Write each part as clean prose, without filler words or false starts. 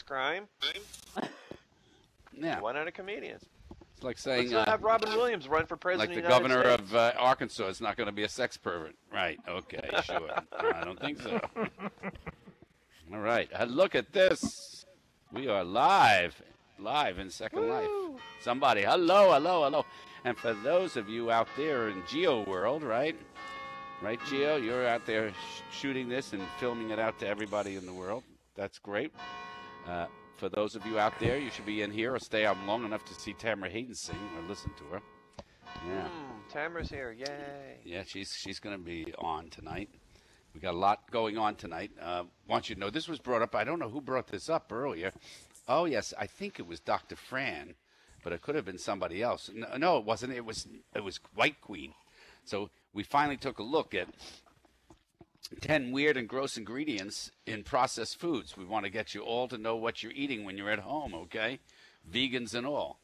crime. Yeah. One out of comedians. It's like saying Let's have Robin Williams run for president like the of the governor United States. of Arkansas is not going to be a sex pervert. Right. Okay, sure. I don't think so. All right. Look at this. We are live in Second Life. Somebody, hello, hello, hello. And for those of you out there in Geo World, right? Right, Geo? You're out there shooting this and filming it out to everybody in the world. That's great. For those of you out there, you should be in here or stay out long enough to see Tamara Hayden sing or listen to her. Yeah. Tamara's here, yay. Yeah, she's going to be on tonight. We got a lot going on tonight. Want you to know, this was brought up. I don't know who brought this up earlier. Oh, yes, I think it was Dr. Fran, but it could have been somebody else. No, it wasn't. It was White Queen. So we finally took a look at 10 weird and gross ingredients in processed foods. We want to get you all to know what you're eating when you're at home, okay? Vegans and all.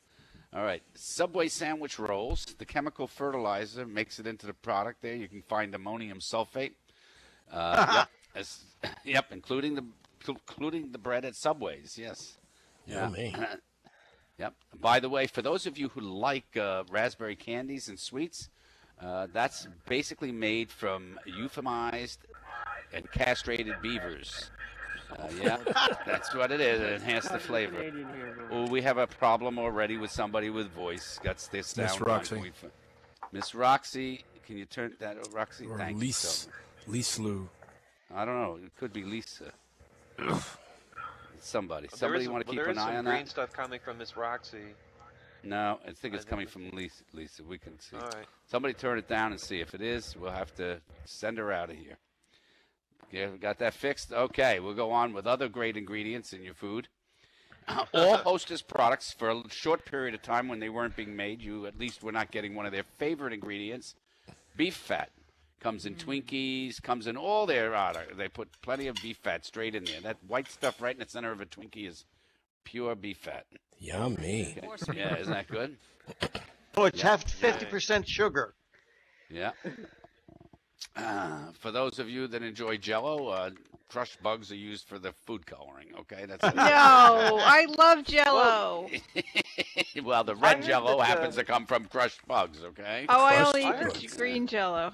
All right, Subway sandwich rolls. The chemical fertilizer makes it into the product there. You can find ammonium sulfate. Yep, including the bread at Subways, yes. Yummy. Yep. By the way, for those of you who like raspberry candies and sweets, that's basically made from euphemized and castrated beavers. Yeah, that's what it is. It enhanced the flavor. Oh, we have a problem already with somebody with voice. Got this sound. Miss Roxy. Miss Roxy, can you turn that, Roxy? Or Thank you. Lisa Lou. I don't know. It could be Lisa. Somebody you want to keep an eye on that? There is some green stuff coming from Miss Roxy. No, I think it's coming from Lisa. We can see. All right. Somebody turn it down and see. If it is, we'll have to send her out of here. Yeah, we got that fixed? Okay, we'll go on with other great ingredients in your food. All Hostess products, for a short period of time when they weren't being made, you at least were not getting one of their favorite ingredients, beef fat. Comes in Twinkies, comes in all their they put plenty of beef fat straight in there. That white stuff right in the center of a Twinkie is pure beef fat. Yummy. Okay. Yeah, isn't that good? Oh, it's half 50% sugar. Yeah. For those of you that enjoy Jell-O, crushed bugs are used for the food coloring. Okay, that's no. I love Jell-O. Well, the red Jell-O happens to come from crushed bugs. Okay. Oh, I only eat the green Jell-O.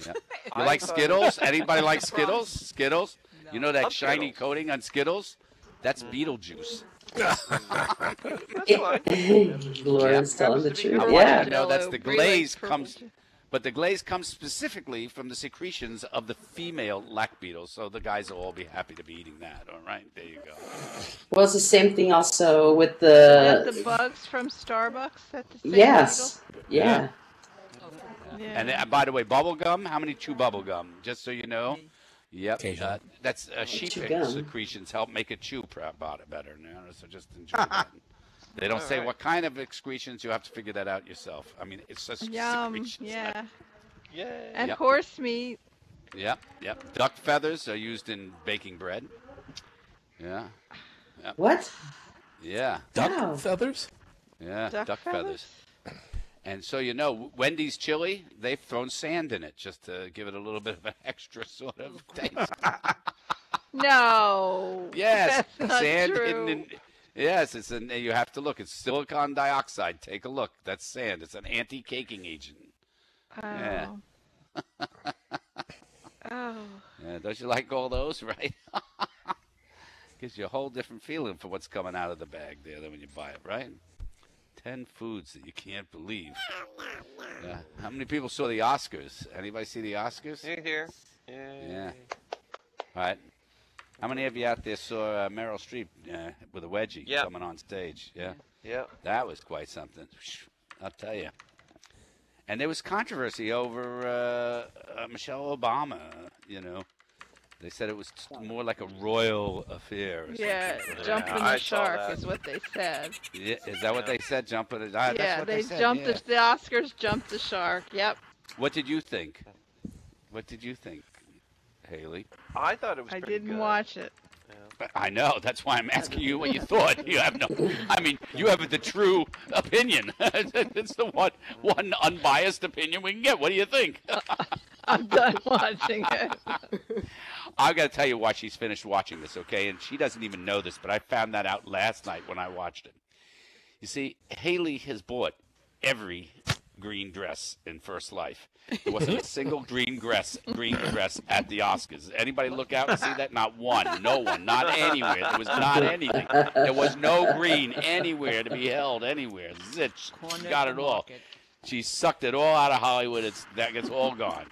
Yeah. You like Skittles? Anybody like Skittles? Skittles? No. You know that shiny coating on Skittles? That's Beetlejuice. Gloria's telling the truth. Yeah. No, that's the glaze comes, but the glaze comes specifically from the secretions of the female lac beetles. So the guys will all be happy to be eating that. All right, there you go. Well, it's the same thing also with the bugs from Starbucks. That's the same yes. beetle? Yeah. And by the way, bubble gum. How many chew bubble gum? Just so you know. Yep. That's sheep secretions help make it chew about it better. You know, so just enjoy that. They don't say what kind of excretions. You have to figure that out yourself. I mean, it's just secretions. Yeah. Yeah. And horse meat. Yep. Duck feathers are used in baking bread. Yeah. Yep. What? Yeah. Duck feathers? Yeah. Duck feathers. And so, you know, Wendy's chili, they've thrown sand in it just to give it a little bit of an extra sort of taste. No. Yes. That's not Sand true. hidden in. Yes, you have to look. It's silicon dioxide. Take a look. That's sand. It's an anti-caking agent. Oh. Yeah. Oh. Yeah, don't you like all those, right? Gives you a whole different feeling for what's coming out of the bag there than when you buy it, right? 10 foods that you can't believe. Yeah. How many people saw the Oscars? Anybody see the Oscars? Here. Yeah. All right. How many of you out there saw Meryl Streep with a wedgie coming on stage? Yeah. Yeah. That was quite something. I'll tell you. And there was controversy over Michelle Obama, you know. They said it was more like a royal affair. Or jumping the shark is what they said. Yeah, is that what they said? Jumping the that's what they said. Jumped the Oscars jumped the shark. Yep. What did you think? What did you think, Haley? I thought it was. I pretty didn't good. watch it. Yeah. I know. That's why I'm asking you what you thought. You have no. I mean, you have the true opinion. It's the one unbiased opinion we can get. What do you think? I'm done watching it. I've got to tell you why she's finished watching this, okay? And she doesn't even know this, but I found that out last night when I watched it. You see, Haley has bought every green dress in First Life. There wasn't a single green dress at the Oscars. Anybody look out and see that? Not one. No one. Not anywhere. There was not anything. There was no green anywhere to be held anywhere. Zitch. She got it all. She sucked it all out of Hollywood. That gets all gone.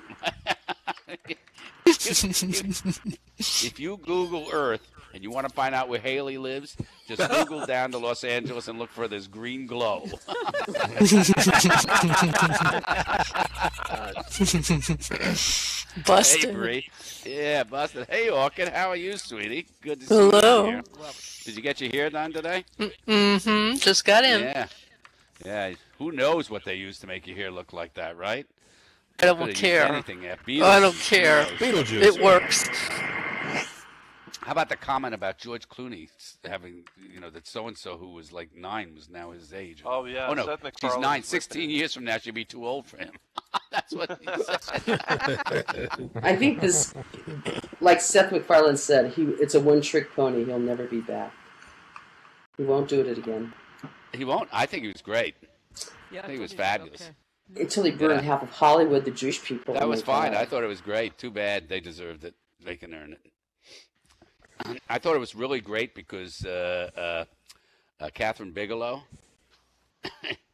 If you Google Earth and you want to find out where Haley lives, just Google down to Los Angeles and look for this green glow. Busted. Hey, Bree. Yeah, busted. Hey, Orchid. How are you, sweetie? Good to see Hello. you here. Did you get your hair done today? Mm-hmm. Just got in. Yeah. Yeah. Who knows what they use to make your hair look like that, right? I don't Could've used care. anything there. Oh, I don't care. Beetlejuice. It works. How about the comment about George Clooney having, that so-and-so who was like 9 was now his age? Oh, yeah. Oh, no, Seth she's MacFarlane's 9. with 16 years from now, she'll be too old for him. That's what he said. I think this, like Seth MacFarlane said, it's a one-trick pony. He'll never be back. He won't do it again. He won't? I think he was great. Yeah, I think he was okay. fabulous. Until he burned half of Hollywood, the Jewish people. That Oh was my fine. God. I thought it was great. Too bad they deserved it. They can earn it. I thought it was really great because Catherine Bigelow,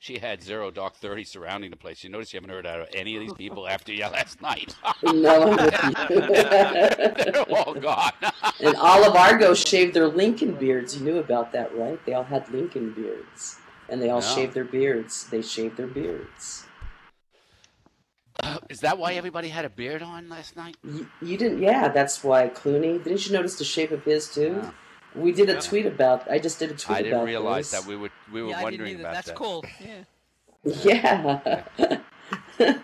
she had 0 Dark 30 surrounding the place. You notice you haven't heard out of any of these people after last night. No, I'm with you. They're all gone. And all of Argo shaved their Lincoln beards. You knew about that, right? They all had Lincoln beards. And they all No. shaved their beards. They shaved their beards. Is that why everybody had a beard on last night? You didn't, yeah, that's why Clooney. Didn't you notice the shape of his, too? No. We did a tweet about, I just did a tweet about I didn't realize this. that we were Yeah, I didn't wondering either. about That's that. cool. Yeah. Yeah.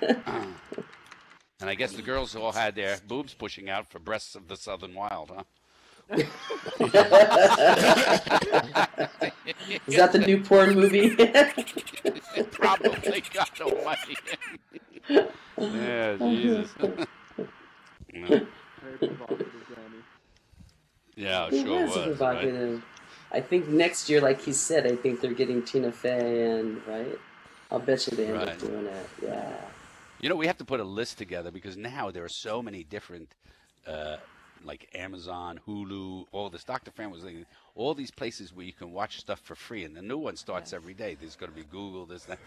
And I guess the girls all had their boobs pushing out for Breasts of the Southern Wild, huh? Is that the new porn movie? Probably. God almighty. Yeah, Jesus. No. Yeah, it It sure was was. Right? provocative. I think next year, like he said, I think they're getting Tina Fey and, right? I'll bet you they end up Right. doing it. Yeah. We have to put a list together because now there are so many different, like Amazon, Hulu, all this. Dr. Fran was thinking, all these places where you can watch stuff for free, and the new one starts every day. There's going to be Google, this, that.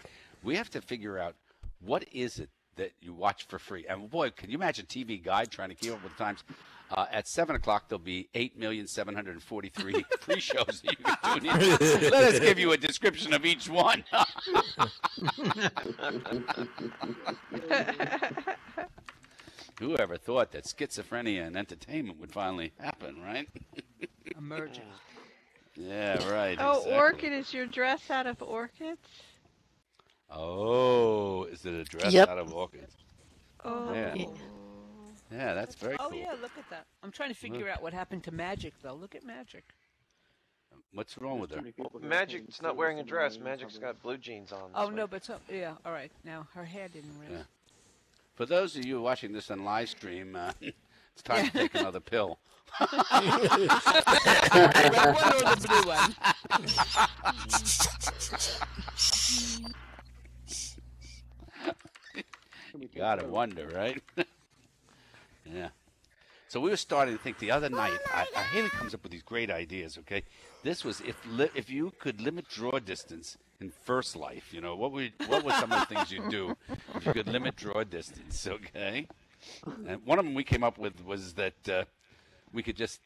We have to figure out what is it that you watch for free. And boy, can you imagine TV Guide trying to keep up with the times? At 7 o'clock, there'll be 8,743 free shows that you can tune in. Let us give you a description of each one. Whoever thought that schizophrenia and entertainment would finally happen, right? Emerging. Yeah, right. Oh, exactly. Orchid, is your dress out of orchids? Oh, is it a dress Yep. out of orchids? Oh. Yeah. Yeah, that's very Oh cool. yeah, look at that. I'm trying to figure out what happened to Magic though. Look at Magic. What's wrong with her? Magic's not wearing a dress. Magic's got blue jeans on. Oh this no, week. but yeah. All right, now her hair didn't raise. Yeah. For those of you watching this on live stream, it's time to take another pill. The red one or the blue one? You gotta wonder, right? Yeah. So we were starting to think the other night. Haley comes up with these great ideas. Okay, this was if you could limit draw distance in First Life. What were some of the things you'd do if you could limit draw distance? Okay, and one of them we came up with was that we could just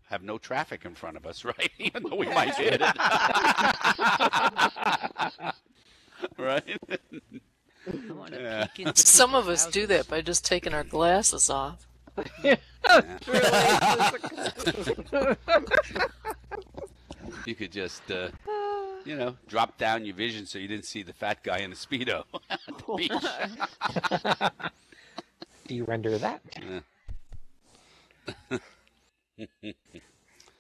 have no traffic in front of us, right? Even though we might hit it, right? I want to Yeah. peek into Some of people's us do houses. that by just taking our glasses off. You could just, drop down your vision so you didn't see the fat guy in the Speedo at the beach. Do you render that?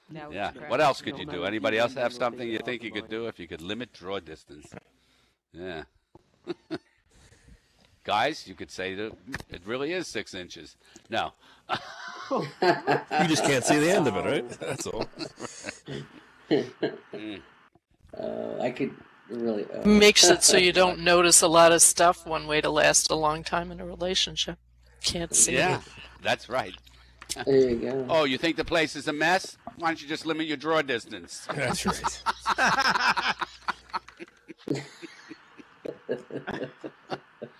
Now it's Yeah. crap. What else could you do? Anybody else have something you think you could do if you could limit draw distance? Yeah. Guys, you could say that it really is 6 inches. No. You just can't see the end of it, right? That's all. I could really... Makes it so you don't notice a lot of stuff. One way to last a long time in a relationship. Can't see Yeah, it. that's right. There you go. Oh, you think the place is a mess? Why don't you just limit your draw distance? That's right.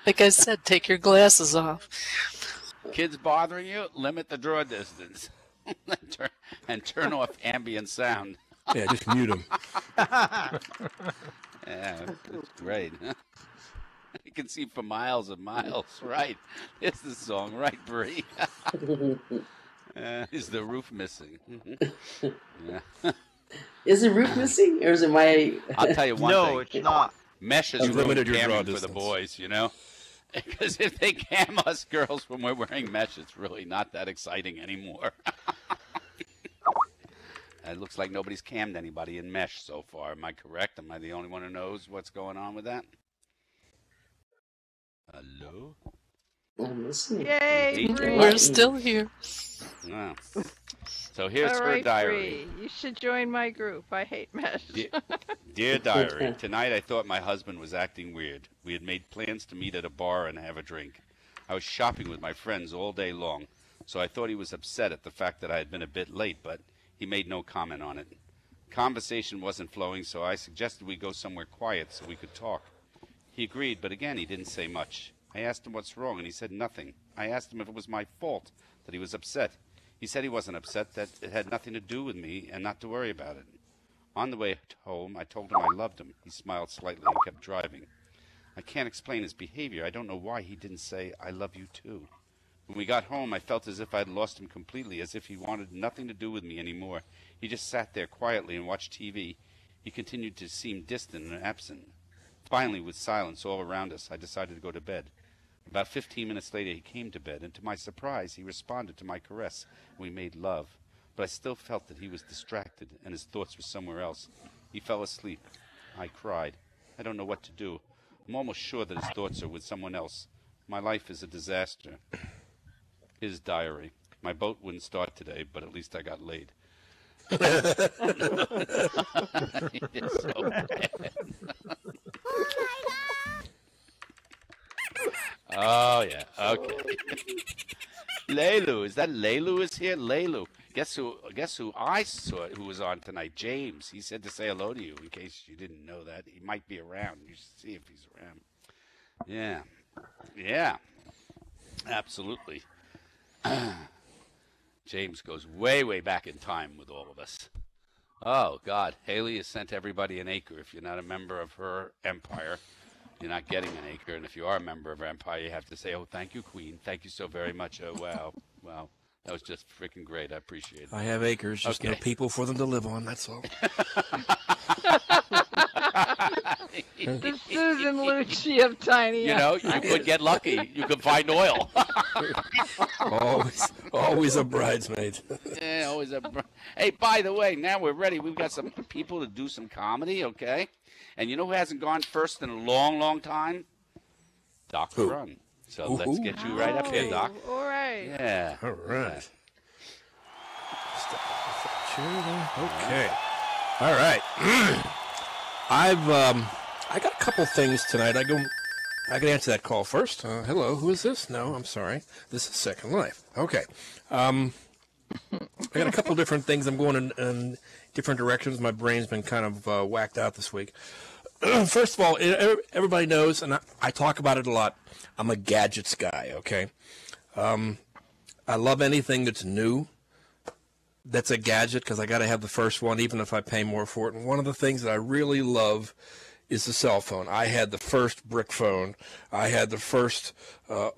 Like I said, take your glasses off. Kids bothering you? Limit the draw distance. and turn off ambient sound. Yeah, just mute them. Yeah, it's great. You can see for miles and miles. Right. It's the song. Right, Bree? Is the roof missing? Yeah. Is the roof missing, or is it my... I'll tell you one thing. No, it's not. Mesh is I've limited ruined your draw camming for the distance. boys, you know? Because if they cam us girls when we're wearing mesh, it's really not that exciting anymore. It looks like nobody's cammed anybody in mesh so far. Am I correct? Am I the only one who knows what's going on with that? Hello? I'm listening. Yay, Bree. We're still here. Yeah. So here's All her right, diary. Bree. You should join my group. I hate mesh. Dear diary, tonight I thought my husband was acting weird. We had made plans to meet at a bar and have a drink. I was shopping with my friends all day long, so I thought he was upset at the fact that I had been a bit late, but he made no comment on it. Conversation wasn't flowing, so I suggested we go somewhere quiet so we could talk. He agreed, but again he didn't say much. I asked him what's wrong, and he said nothing. I asked him if it was my fault that he was upset. He said he wasn't upset, that it had nothing to do with me and not to worry about it. On the way home, I told him I loved him. He smiled slightly and kept driving. I can't explain his behavior. I don't know why he didn't say, I love you too. When we got home, I felt as if I had lost him completely, as if he wanted nothing to do with me anymore. He just sat there quietly and watched TV. He continued to seem distant and absent. Finally, with silence all around us, I decided to go to bed. About 15 minutes later, he came to bed, and to my surprise, he responded to my caress, and we made love. But I still felt that he was distracted, and his thoughts were somewhere else. He fell asleep. I cried. I don't know what to do. I'm almost sure that his thoughts are with someone else. My life is a disaster. His diary. My boat wouldn't start today, but at least I got laid. It's so bad. Oh, yeah. Okay. Leilu. Is that Leilu is here? Leilu. Guess who I saw who was on tonight? James. He said to say hello to you in case you didn't know that. He might be around. You should see if he's around. Yeah. Yeah. Absolutely. James goes way, way back in time with all of us. Oh, God. Haley has sent everybody an acre. If you're not a member of her empire, you're not getting an acre. And if you are a member of her empire, you have to say, oh, thank you, Queen. Thank you so very much. Oh, wow. Wow. That was just freaking great. I appreciate it. I have acres, just no people for them to live on, that's all. The Susan Lucci of Tiny. You know, you could get lucky. You could find oil. always a bridesmaid. Yeah, always a. Hey, by the way, now we're ready. We've got some people to do some comedy, okay? And you know who hasn't gone first in a long, long time? Dr. Grun. So let's get you right up here, Doc. All right. Yeah. All right. Okay. All right. I got a couple things tonight. I can answer that call first. Hello, who is this? No, I'm sorry. This is Second Life. Okay. I got a couple different things. I'm going in different directions. My brain's been kind of whacked out this week. First of all, everybody knows, and I talk about it a lot, I'm a gadgets guy, okay? I love anything that's new that's a gadget because I got to have the first one, even if I pay more for it. And one of the things that I really love is the cell phone. I had the first brick phone. I had the first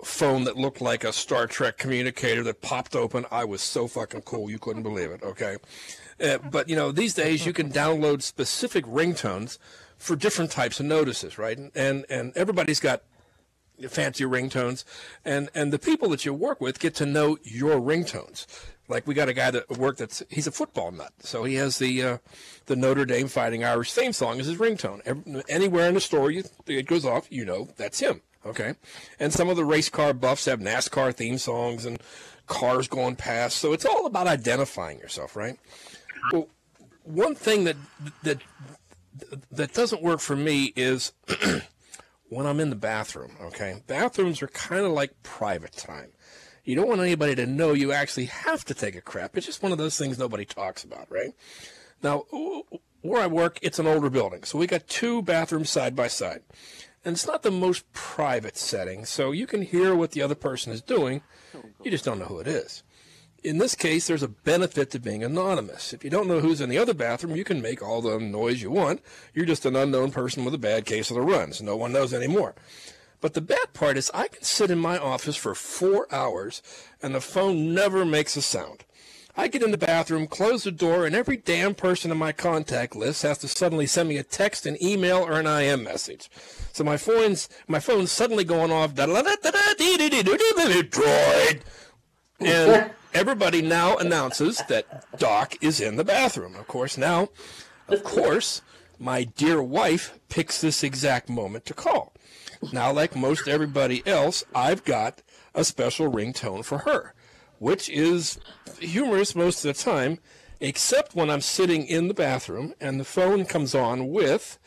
phone that looked like a Star Trek communicator that popped open. I was so fucking cool, you couldn't believe it, okay? But, you know, these days you can download specific ringtones for different types of notices, right? And everybody's got fancy ringtones, and the people that you work with get to know your ringtones. Like we got a guy that work he's a football nut, so he has the Notre Dame Fighting Irish theme song as his ringtone. Anywhere in the store it goes off, you know that's him. okay? And some of the race car buffs have NASCAR theme songs and cars going past. So it's all about identifying yourself, right? Well, one thing that doesn't work for me is when I'm in the bathroom, okay? Bathrooms are kind of like private time. You don't want anybody to know you actually have to take a crap. It's just one of those things nobody talks about, right? Now, where I work, it's an older building, so we got 2 bathrooms side by side. And it's not the most private setting, so you can hear what the other person is doing. You just don't know who it is. In this case, there's a benefit to being anonymous. If you don't know who's in the other bathroom, you can make all the noise you want. You're just an unknown person with a bad case of the runs. No one knows anymore. But the bad part is I can sit in my office for 4 hours, and the phone never makes a sound. I get in the bathroom, close the door, and every damn person in my contact list has to suddenly send me a text, an email, or an IM message. So my phone's suddenly going off, droid, and everybody now announces that Doc is in the bathroom. Of course, my dear wife picks this exact moment to call. Now, like most everybody else, I've got a special ringtone for her, which is humorous most of the time, except when I'm sitting in the bathroom and the phone comes on with...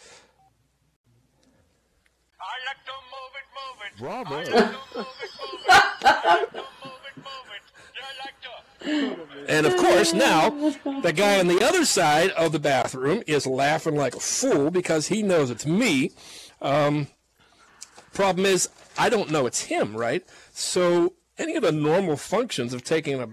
I like to move it, Bravo. I like to move it, I like to move it, And of course, now, the guy on the other side of the bathroom is laughing like a fool because he knows it's me. Problem is, I don't know it's him, right? So any of the normal functions of taking a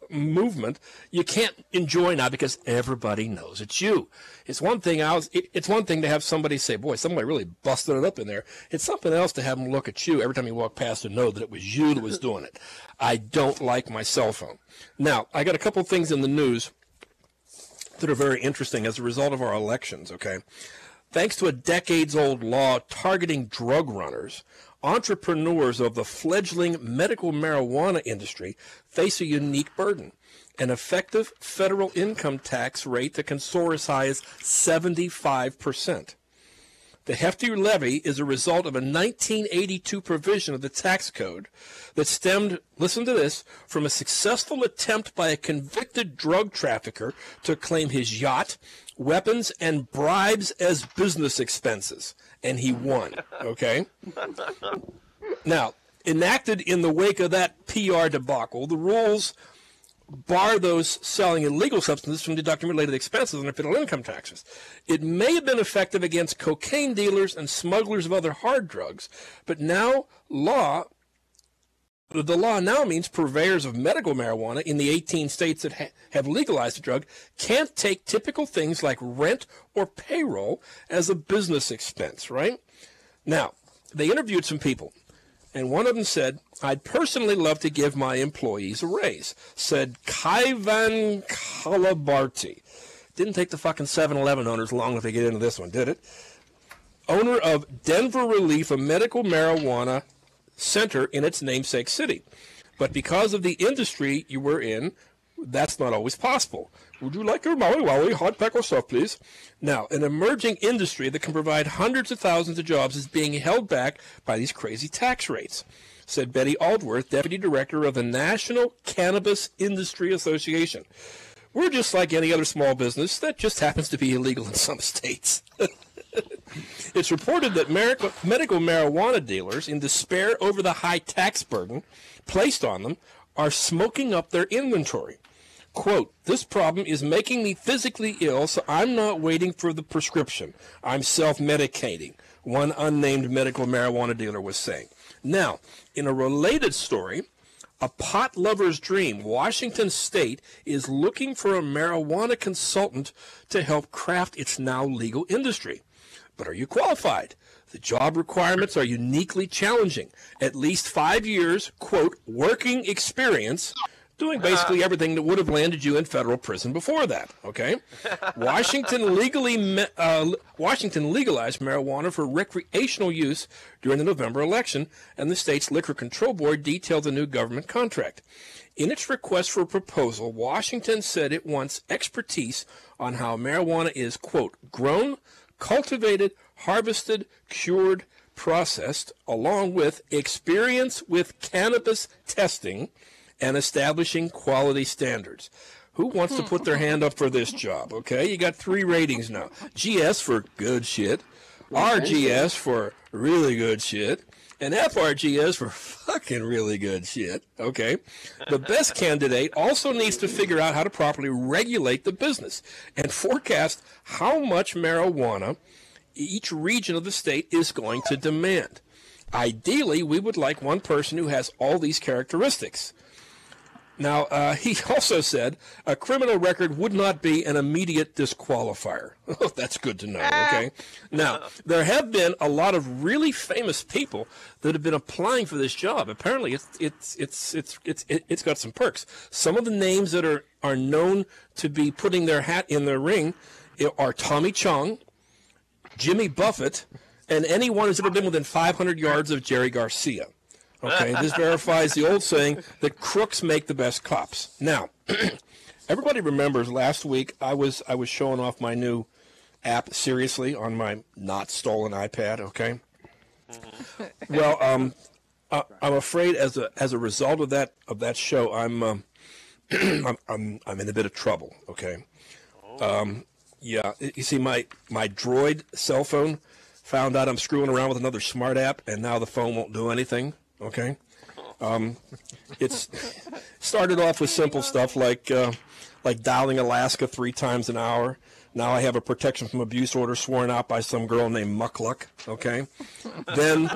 movement, you can't enjoy now because everybody knows it's you. It's one thing to have somebody say, boy, somebody really busted it up in there. It's something else to have them look at you every time you walk past and know that it was you that was doing it. I don't like my cell phone. Now, I got a couple things in the news that are very interesting as a result of our elections, okay? Thanks to a decades-old law targeting drug runners, entrepreneurs of the fledgling medical marijuana industry face a unique burden, an effective federal income tax rate that can soar as high as 75%. The hefty levy is a result of a 1982 provision of the tax code that stemmed, listen to this, from a successful attempt by a convicted drug trafficker to claim his yacht, weapons, and bribes as business expenses. And he won, okay? Now, enacted in the wake of that PR debacle, the rules bar those selling illegal substances from deducting related expenses on their federal income taxes. It may have been effective against cocaine dealers and smugglers of other hard drugs, but now the law now means purveyors of medical marijuana in the 18 states that have legalized the drug can't take typical things like rent or payroll as a business expense, right? Now, they interviewed some people, and one of them said, I'd personally love to give my employees a raise, said Kaivan Kalabarti. Didn't take the fucking 7-Eleven owners long to get into this one, did it? Owner of Denver Relief, a medical marijuana center in its namesake city. But because of the industry you were in, that's not always possible. Would you like your Maui Wowie hot pack or soft, please? Now, an emerging industry that can provide hundreds of thousands of jobs is being held back by these crazy tax rates, said Betty Aldworth, Deputy Director of the National Cannabis Industry Association. We're just like any other small business that just happens to be illegal in some states. It's reported that medical marijuana dealers, in despair over the high tax burden placed on them, are smoking up their inventory. Quote, this problem is making me physically ill, so I'm not waiting for the prescription. I'm self-medicating, one unnamed medical marijuana dealer was saying. Now, in a related story, a pot lover's dream, Washington State is looking for a marijuana consultant to help craft its now legal industry. But are you qualified? The job requirements are uniquely challenging. At least 5 years, quote, working experience, doing basically everything that would have landed you in federal prison before that, okay? Washington legalized marijuana for recreational use during the November election, and the state's Liquor Control Board detailed the new government contract. In its request for a proposal, Washington said it wants expertise on how marijuana is, quote, grown, cultivated, harvested, cured, processed, along with experience with cannabis testing and establishing quality standards. Who wants to put their hand up for this job? Okay, you got 3 ratings now. GS for good shit, RGS for really good shit, and FRGS for fucking really good shit. Okay, the best candidate also needs to figure out how to properly regulate the business and forecast how much marijuana each region of the state is going to demand. Ideally, we would like one person who has all these characteristics. Now, he also said a criminal record would not be an immediate disqualifier. Oh, that's good to know, okay? Now, there have been a lot of really famous people that have been applying for this job. Apparently, it's got some perks. Some of the names that are known to be putting their hat in the ring are Tommy Chong, Jimmy Buffett, and anyone who's ever been within 500 yards of Jerry Garcia. Okay, this verifies the old saying that crooks make the best cops. Now, everybody remembers last week I was showing off my new app Seriously on my not stolen iPad. Okay. Well, I'm afraid as a result of that show, I'm in a bit of trouble. Okay. Yeah, you see, my Droid cell phone found out I'm screwing around with another smart app, and now the phone won't do anything. Okay, it's started off with simple stuff like dialing Alaska 3 times an hour. Now I have a protection from abuse order sworn out by some girl named Muckluck. Okay, then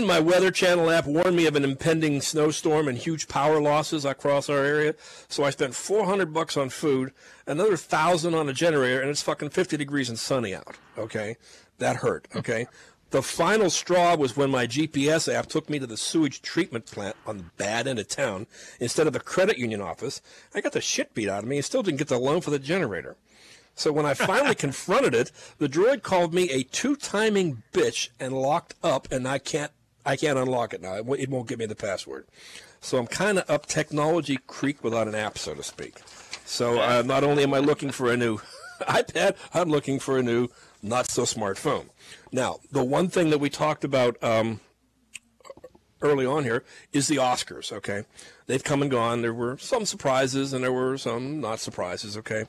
my Weather Channel app warned me of an impending snowstorm and huge power losses across our area. So I spent $400 on food, another $1,000 on a generator, and it's fucking 50 degrees and sunny out. Okay, that hurt. Okay. The final straw was when my GPS app took me to the sewage treatment plant on the bad end of town instead of the credit union office. I got the shit beat out of me and still didn't get the loan for the generator. So when I finally confronted it, the droid called me a 2-timing bitch and locked up, and I can't unlock it now. It won't give me the password. So I'm kind of up technology creek without an app, so to speak. So not only am I looking for a new iPad, I'm looking for a new not-so-smart phone. Now, the one thing that we talked about early on here is the Oscars, okay? They've come and gone. There were some surprises, and there were some not surprises, okay?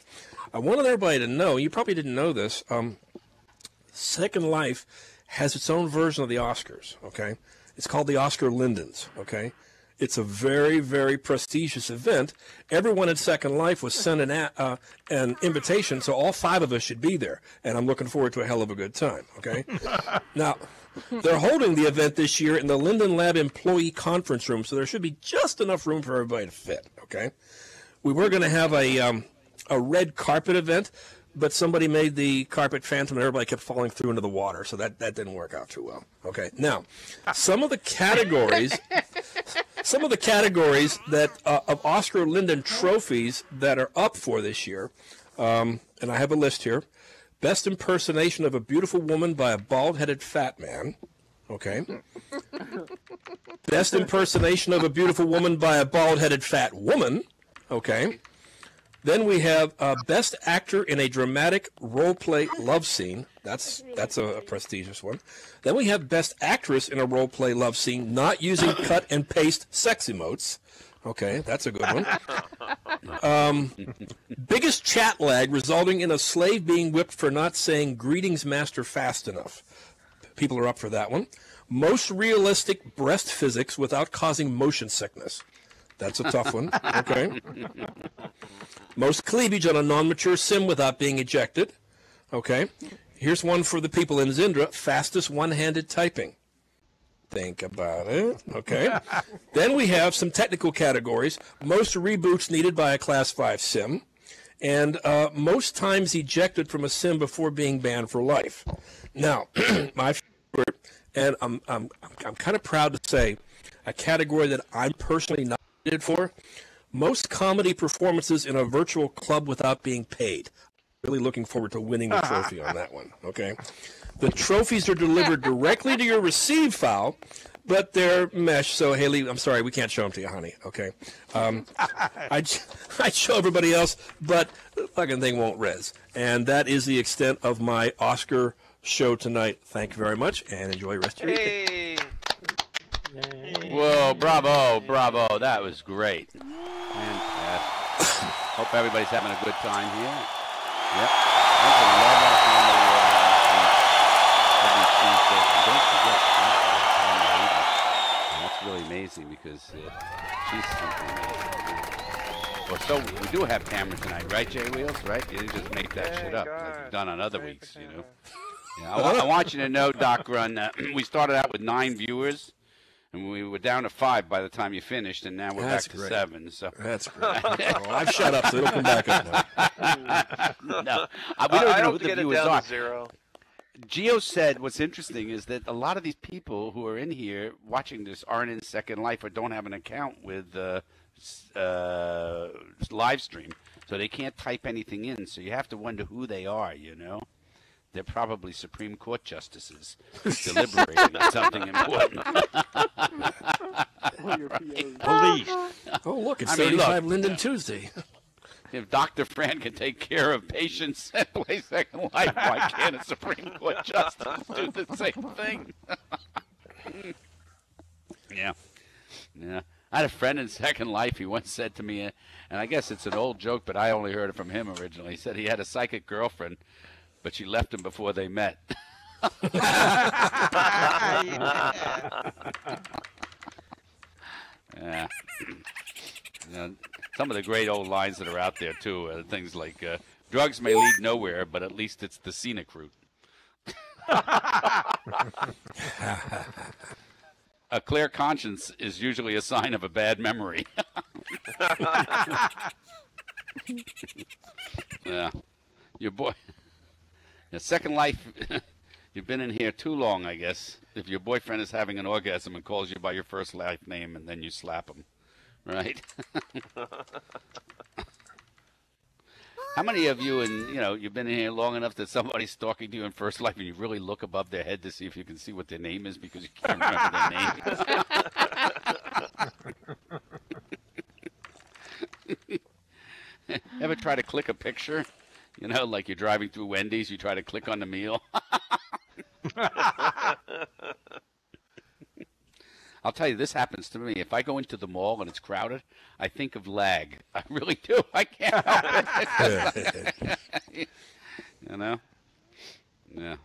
I wanted everybody to know, you probably didn't know this, Second Life has its own version of the Oscars, okay? It's called the Oscar Lindens, okay? It's a very, very prestigious event. Everyone at Second Life was sent an invitation, so all 5 of us should be there. And I'm looking forward to a hell of a good time, okay? Now, they're holding the event this year in the Linden Lab Employee Conference Room, so there should be just enough room for everybody to fit, okay? We were going to have a red carpet event, but somebody made the carpet phantom and everybody kept falling through into the water, so that didn't work out too well. Okay, now, some of the categories that of Oscar Linden trophies that are up for this year, and I have a list here. Best impersonation of a beautiful woman by a bald-headed fat man. Okay. Best impersonation of a beautiful woman by a bald-headed fat woman. Okay. Then we have Best Actor in a Dramatic Role-Play Love Scene. That's a prestigious one. Then we have Best Actress in a Role-Play Love Scene, not using cut and paste sex emotes. Okay, that's a good one. Biggest chat lag resulting in a slave being whipped for not saying "Greetings, Master" fast enough. People are up for that one. Most realistic breast physics without causing motion sickness. That's a tough one. Okay. Most cleavage on a non-mature sim without being ejected. Okay. Here's one for the people in Zindra. Fastest one-handed typing. Think about it. Okay. Then we have some technical categories. Most reboots needed by a Class 5 sim. And most times ejected from a sim before being banned for life. Now, my favorite, and I'm kind of proud to say, a category that I'm personally nominated for, most comedy performances in a virtual club without being paid. Really looking forward to winning the trophy on that one. Okay. The trophies are delivered directly to your receive file, but they're mesh. So, Haley, I'm sorry, we can't show them to you, honey. Okay. I'd show everybody else, but the fucking thing won't res. And that is the extent of my Oscar show tonight. Thank you very much, and enjoy the rest of your evening. Hey. Whoa, bravo, bravo. That was great. Fantastic. Hope everybody's having a good time here. Yep. I love our family every Tuesday. And don't forget, that's really amazing because she's something amazing. Well, so we do have cameras tonight, right, Jay Wheels? Right? You didn't just make that shit up like you've done on other weeks, you know. Yeah, I want you to know, Doc Grun, we started out with 9 viewers. And we were down to 5 by the time you finished, and now we're back to 7. So that's great. Well, I've shut up, so it'll come back up now. No, we don't even know who the viewers are. 0. Gio said what's interesting is that a lot of these people who are in here watching this aren't in Second Life or don't have an account with live stream, so they can't type anything in. So you have to wonder who they are, you know. They're probably Supreme Court justices deliberating on something important. Police. Oh, look, it's 35 Linden Tuesday. If Dr. Fran can take care of patients and play Second Life, why can't a Supreme Court justice do the same thing? Yeah. I had a friend in Second Life. He once said to me, and I guess it's an old joke, but I only heard it from him originally. He said he had a psychic girlfriend, but she left him before they met. Yeah. You know, some of the great old lines that are out there, too, are things like, drugs may lead nowhere, but at least it's the scenic route. A clear conscience is usually a sign of a bad memory. Yeah. Your boy... Second Life, you've been in here too long, I guess. If your boyfriend is having an orgasm and calls you by your first life name and then you slap him, right? How many of you, you've been in here long enough that somebody's talking to you in First Life and you really look above their head to see if you can see what their name is because you can't remember their name? Ever try to click a picture? You know, like you're driving through Wendy's, you try to click on the meal. I'll tell you, this happens to me. If I go into the mall and it's crowded, I think of lag. I really do. I can't help it. You know? Yeah.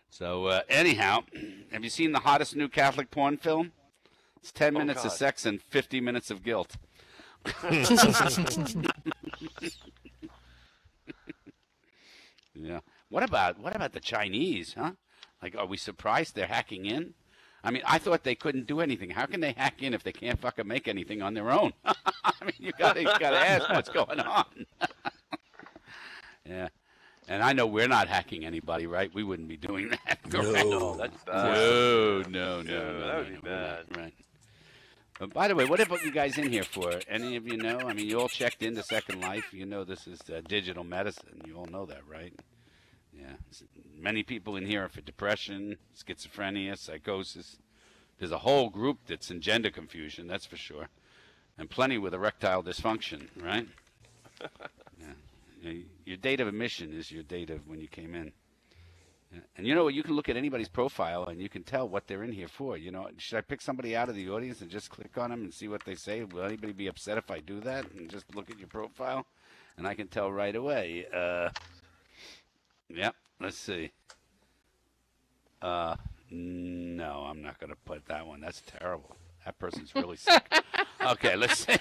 So, anyhow, have you seen the hottest new Catholic porn film? It's 10 minutes of sex and 50 minutes of guilt. Yeah. What about the Chinese, huh? Like, are we surprised they're hacking in? I mean, I thought they couldn't do anything. How can they hack in if they can't fucking make anything on their own? I mean, you gotta ask what's going on. Yeah. And I know we're not hacking anybody, right? We wouldn't be doing that. No, that's bad. No. That would be bad. Right. But by the way, what about you guys in here for? Any of you know? I mean, you all checked into Second Life. You know this is digital medicine. You all know that, right? Yeah. Many people in here are for depression, schizophrenia, psychosis. There's a whole group that's in gender confusion, that's for sure. And plenty with erectile dysfunction, right? Yeah. Your date of admission is your date of when you came in. And you know what? You can look at anybody's profile and you can tell what they're in here for. You know, should I pick somebody out of the audience and just click on them and see what they say? Will anybody be upset if I do that and just look at your profile? And I can tell right away. Yep. Let's see. No, I'm not going to put that one. That's terrible. That person's really sick. Okay, let's see.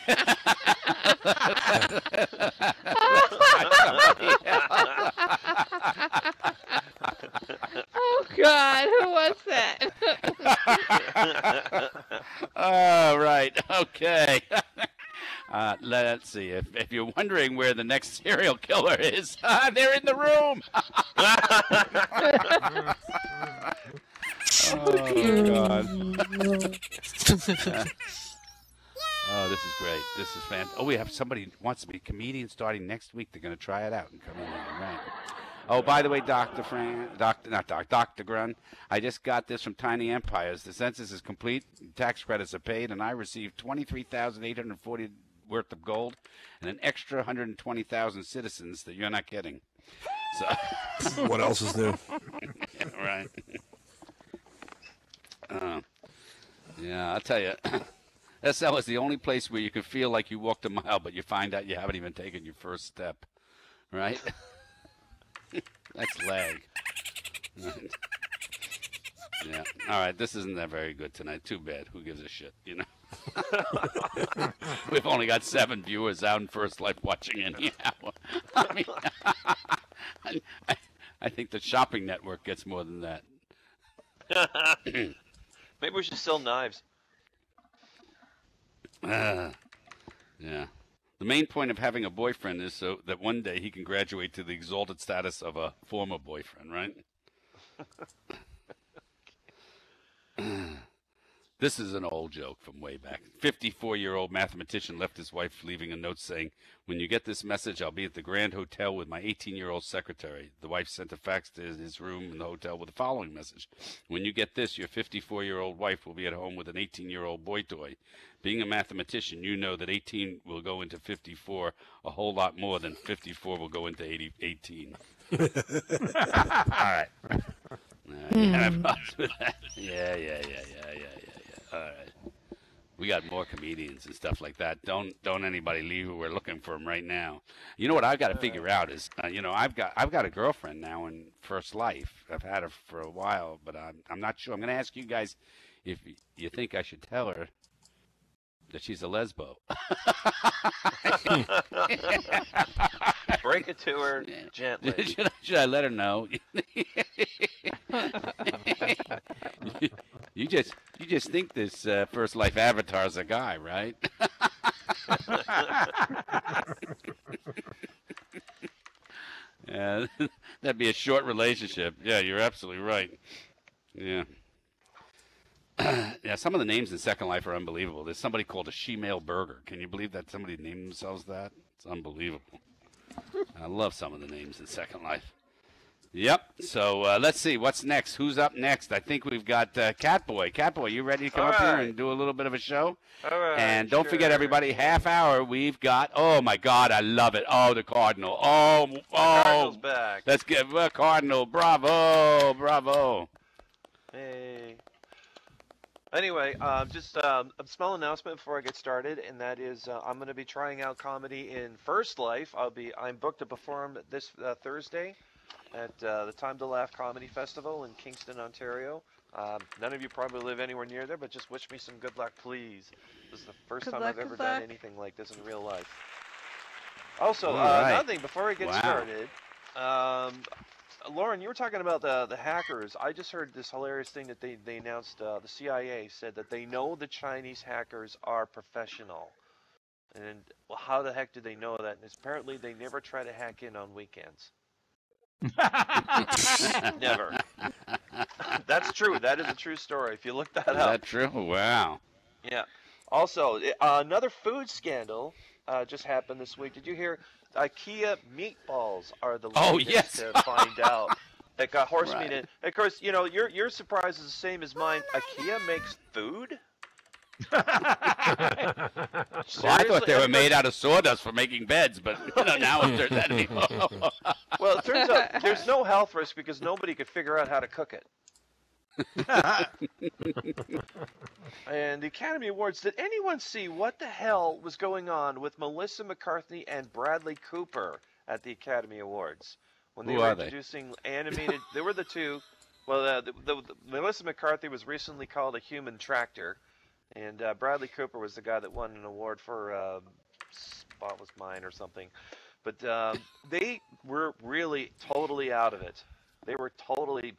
Oh God, who was that? All right, okay. Let's see. If you're wondering where the next serial killer is, they're in the room. Oh God. Oh, this is great. This is fantastic. Oh, we have somebody who wants to be a comedian starting next week. They're going to try it out and come in here. Right. Oh, by the way, Dr. Grun, I just got this from Tiny Empires. The census is complete, tax credits are paid, and I received $23,840 worth of gold and an extra 120,000 citizens that you're not getting. So, What else is new? yeah, right. Yeah, I'll tell you. SL is the only place where you can feel like you walked a mile, but you find out you haven't even taken your first step. Right? That's lag. Right. Yeah. All right. This isn't that very good tonight. Too bad. Who gives a shit, you know? We've only got 7 viewers out in First Life watching any hour. I mean, I think the shopping network gets more than that. Maybe we should sell knives. Yeah. The main point of having a boyfriend is so that one day he can graduate to the exalted status of a former boyfriend, right? This is an old joke from way back. 54-year-old mathematician left his wife leaving a note saying, "When you get this message, I'll be at the Grand Hotel with my 18-year-old secretary." The wife sent a fax to his room in the hotel with the following message: "When you get this, your 54-year-old wife will be at home with an 18-year-old boy toy. Being a mathematician, you know that 18 will go into 54 a whole lot more than 54 will go into 18. All right. Yeah. All right. We got more comedians and stuff like that. Don't anybody leave. We're looking for them right now. You know what I've got to figure out is, I've got a girlfriend now in First Life. I've had her for a while, but I'm not sure. I'm going to ask you guys if you think I should tell her that she's a lesbo. Break it to her gently. Should I let her know? You just think this First Life avatar's a guy, right? Yeah, that'd be a short relationship. Yeah, you're absolutely right. Yeah. Yeah, some of the names in Second Life are unbelievable. There's somebody called a she-male burger. Can you believe that somebody named themselves that? It's unbelievable. I love some of the names in Second Life. Yep. So let's see. What's next? Who's up next? I think we've got CatBoy. CatBoy, you ready to come up here and do a little bit of a show? All right. And don't forget, everybody, half hour, we've got, oh, my God, I love it. Oh, the Cardinal. Oh. Cardinal's back. Let's get Cardinal. Bravo. Hey. Anyway, just a small announcement before I get started, and that is I'm going to be trying out comedy in First Life. I'm booked to perform this Thursday at the Time to Laugh Comedy Festival in Kingston, Ontario. None of you probably live anywhere near there, but just wish me some good luck, please. This is the first time I've ever done anything like this in real life. Also, another thing before I get started, Lauren, you were talking about the hackers. I just heard this hilarious thing that they announced. The CIA said that they know the Chinese hackers are professional. And well, how the heck do they know that? And apparently they never try to hack in on weekends. Never. That's true. That is a true story. If you look that up. Is that true? Wow. Yeah. Also, another food scandal just happened this week. Did you hear? IKEA meatballs are the latest to find out. It got horse meat in. Of course, your surprise is the same as mine. IKEA makes food? Well, I thought they were made out of sawdust for making beds, but now it turns out Well, it turns out there's no health risk because nobody could figure out how to cook it. And the Academy Awards, did anyone see what the hell was going on with Melissa McCarthy and Bradley Cooper at the Academy Awards? When they were introducing animated, they were the two. Well, the Melissa McCarthy was recently called a human tractor, and Bradley Cooper was the guy that won an award for Spotless Mind or something. But they were really totally out of it. They were totally...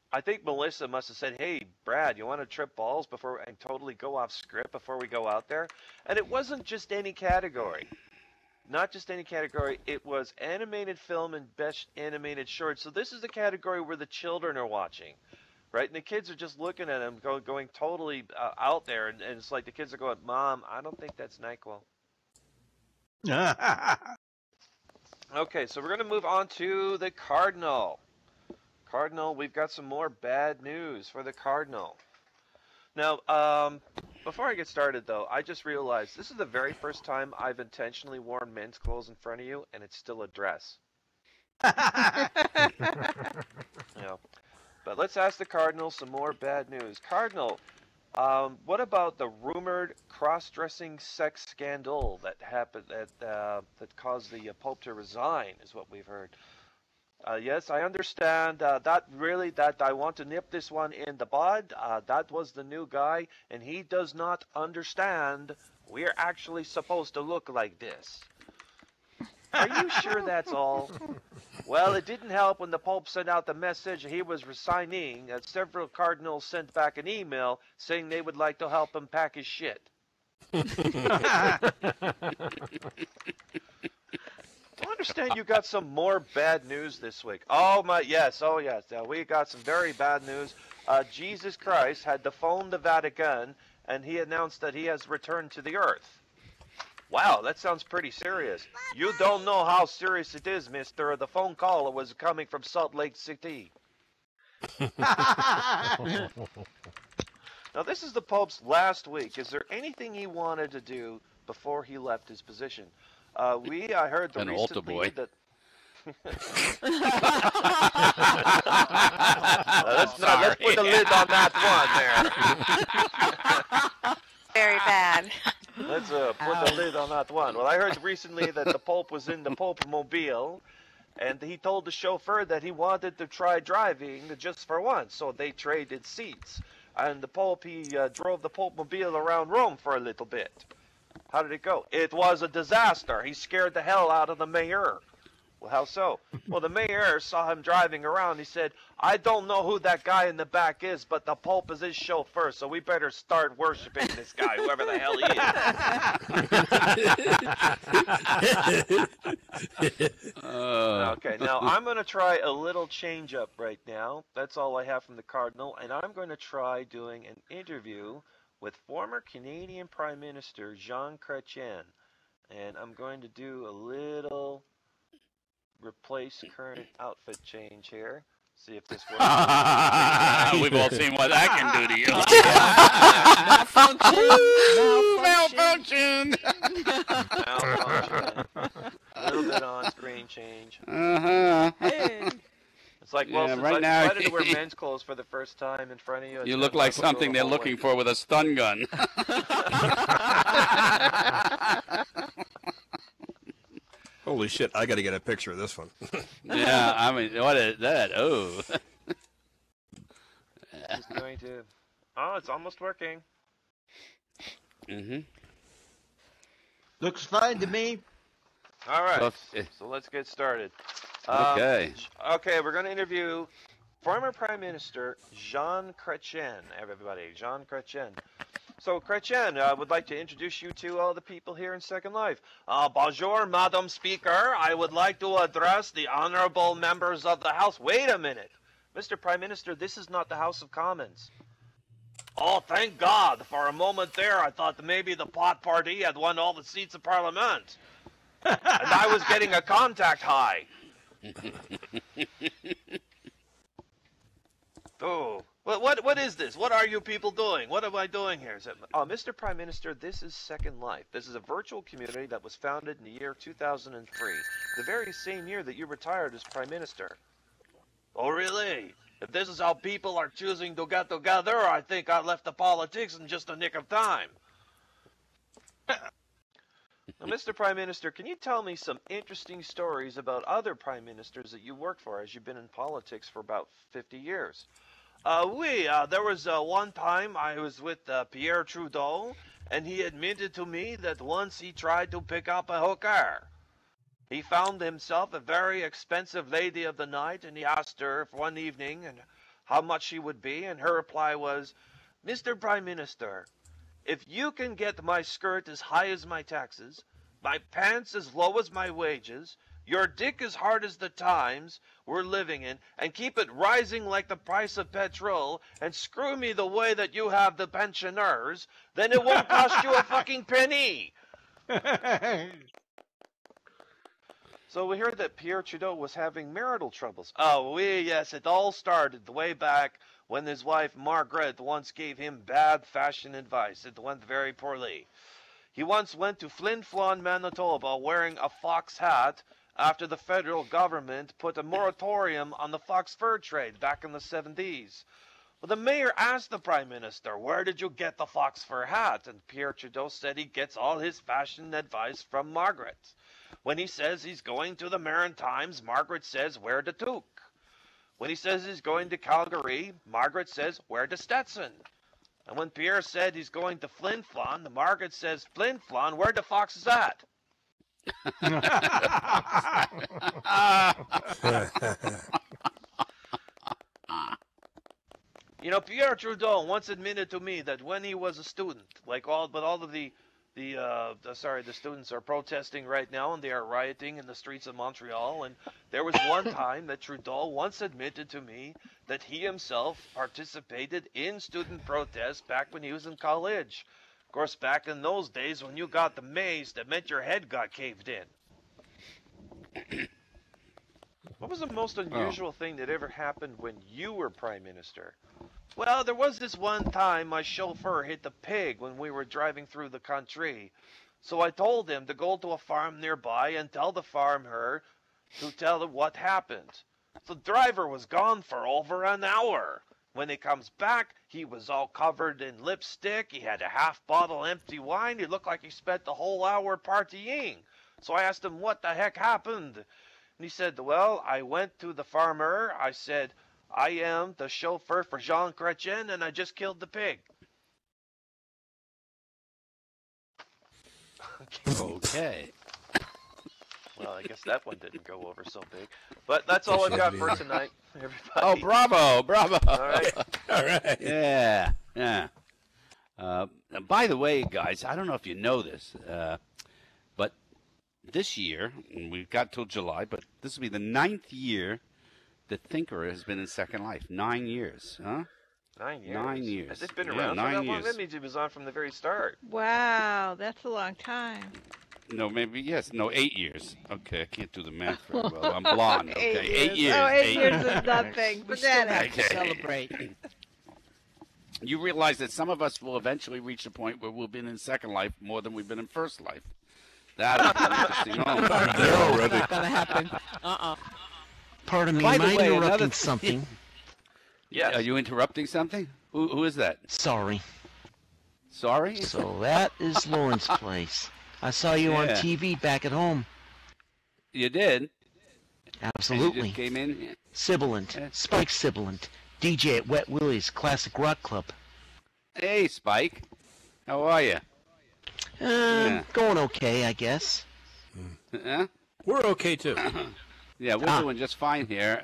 I think Melissa must have said, "Hey, Brad, you want to trip balls and totally go off script before we go out there?" And it wasn't just any category. Not just any category. It was animated film and best animated short. So this is the category where the children are watching, right? And the kids are just looking at them going totally out there. And it's like the kids are going, "Mom, I don't think that's NyQuil." Okay, so we're going to move on to the Cardinal. Cardinal, we've got some more bad news for the Cardinal. Now, before I get started, though, I just realized this is the very first time I've intentionally worn men's clothes in front of you, and it's still a dress. But let's ask the Cardinal some more bad news. Cardinal, what about the rumored cross-dressing sex scandal that happened that caused the Pope to resign? Is what we've heard. Yes, I understand that I want to nip this one in the bud. That was the new guy, and he does not understand we're actually supposed to look like this. Are you sure that's all? Well, it didn't help when the Pope sent out the message he was resigning, and several cardinals sent back an email saying they would like to help him pack his shit. I understand you got some more bad news this week. Oh yes. We got some very bad news. Jesus Christ had to phone the Vatican, and he announced that he has returned to the earth. Wow, that sounds pretty serious. You don't know how serious it is, mister. The phone call was coming from Salt Lake City. Now, this is the Pope's last week. Is there anything he wanted to do before he left his position? I heard the recently that... let's put the lid on that one there. Very bad. Let's put the lid on that one. Well, I heard recently that the Pope was in the Pope Mobile, and he told the chauffeur that he wanted to try driving just for once, so they traded seats. And the Pope, he drove the Pope Mobile around Rome for a little bit. How did it go? It was a disaster. He scared the hell out of the mayor. Well, how so? Well, the mayor saw him driving around. He said, I don't know who that guy in the back is, but the Pope is his chauffeur, so we better start worshiping this guy, whoever the hell he is. Okay, now I'm going to try a little change up right now. That's all I have from the Cardinal, and I'm going to try doing an interview with former Canadian Prime Minister Jean Chrétien. And I'm going to do a little... replace current outfit change here. See if this works. We've all seen what that can do to you. Malfunction. A little bit on screen change. Hey. It's like, well, since right I now, decided to wear men's clothes for the first time in front of you. You look like something they're looking for with a stun gun. Holy shit, I got to get a picture of this one. Yeah, I mean, what is that? Oh. Just going to... Oh, it's almost working. Mm-hmm. Looks fine to me. All right, so let's get started. Okay. Okay, we're going to interview former Prime Minister Jean Chrétien, everybody. Jean Chrétien. So, Chrétien, I would like to introduce you to all the people here in Second Life. Bonjour, Madam Speaker. I would like to address the honorable members of the House. Wait a minute. Mr. Prime Minister, this is not the House of Commons. Oh, thank God. For a moment there, I thought that maybe the pot party had won all the seats of Parliament. And I was getting a contact high. Oh, what is this? What are you people doing? What am I doing here? Mr. Prime Minister, this is Second Life. This is a virtual community that was founded in the year 2003, the very same year that you retired as Prime Minister. Oh, really? If this is how people are choosing to get together, I think I left the politics in just a nick of time. Now, Mr. Prime Minister, can you tell me some interesting stories about other Prime Ministers that you worked for, as you've been in politics for about 50 years? There was one time I was with Pierre Trudeau, and he admitted to me that once he tried to pick up a hooker. He found himself a very expensive lady of the night, and he asked her for one evening and how much she would be, and her reply was, Mr. Prime Minister, if you can get my skirt as high as my taxes, my pants as low as my wages, your dick as hard as the times we're living in, and keep it rising like the price of petrol, and screw me the way that you have the pensioners, then it won't cost you a fucking penny. So we heard that Pierre Trudeau was having marital troubles. Yes, it all started way back when his wife Margaret once gave him bad fashion advice. It went very poorly. He once went to Flin Flon, Manitoba, wearing a fox hat, after the federal government put a moratorium on the fox fur trade back in the 70s. Well, the mayor asked the Prime Minister, where did you get the fox fur hat? And Pierre Trudeau said he gets all his fashion advice from Margaret. When he says he's going to the Maritimes, Margaret says, wear the toque. When he says he's going to Calgary, Margaret says, wear the Stetson. And when Pierre said he's going to Flin Flon, Margaret says, Flin Flon, where the fox is at? You know, Pierre Trudeau once admitted to me that when he was a student, all of the students are protesting right now and they are rioting in the streets of Montreal. And there was one time that Trudeau once admitted to me that he himself participated in student protests back when he was in college. Of course, back in those days when you got the mace, that meant your head got caved in. What was the most unusual thing that ever happened when you were Prime Minister? Well, there was this one time my chauffeur hit the pig when we were driving through the country. So I told him to go to a farm nearby and tell the farmer to tell him what happened. The driver was gone for over an hour. When he comes back, he was all covered in lipstick. He had a half bottle empty wine. He looked like he spent the whole hour partying. So I asked him what the heck happened. And he said, well, I went to the farmer. I said, I am the chauffeur for Jean Chrétien, and I just killed the pig. Okay. Well, I guess that one didn't go over so big. But that's all I've got for tonight, everybody. Oh, bravo, bravo. All right. All right. Yeah, yeah. By the way, guys, I don't know if you know this, but this year, and we've got till July, but this will be the 9th year that Thinker has been in Second Life. 9 years, huh? 9 years. 9 years. Has it been Yeah, around for 9 that long? years. That means he was on from the very start. Wow, that's a long time. No, maybe, yes. No, 8 years. Okay, I can't do the math very well. I'm blonde. Okay, 8 years. Oh, 8 years years. is nothing. We still Forget have it. to celebrate. You realize that some of us will eventually reach a point where we've been in Second Life more than we've been in First Life. That'll be interesting. Oh, There already. Not gonna happen. Pardon me, By am the I way, interrupting another- something? Yes. Are you interrupting something? Who is that? Sorry. Sorry? So that is Lauren's place. I saw you on Yeah. TV back at home. You did? And you Absolutely. just came in? Sibilant. Yeah. Spike Sibilant. DJ at Wet Willie's Classic Rock Club. Hey, Spike. How are you? Yeah. Going okay, I guess. Huh? We're okay too. Yeah, we're doing just fine here.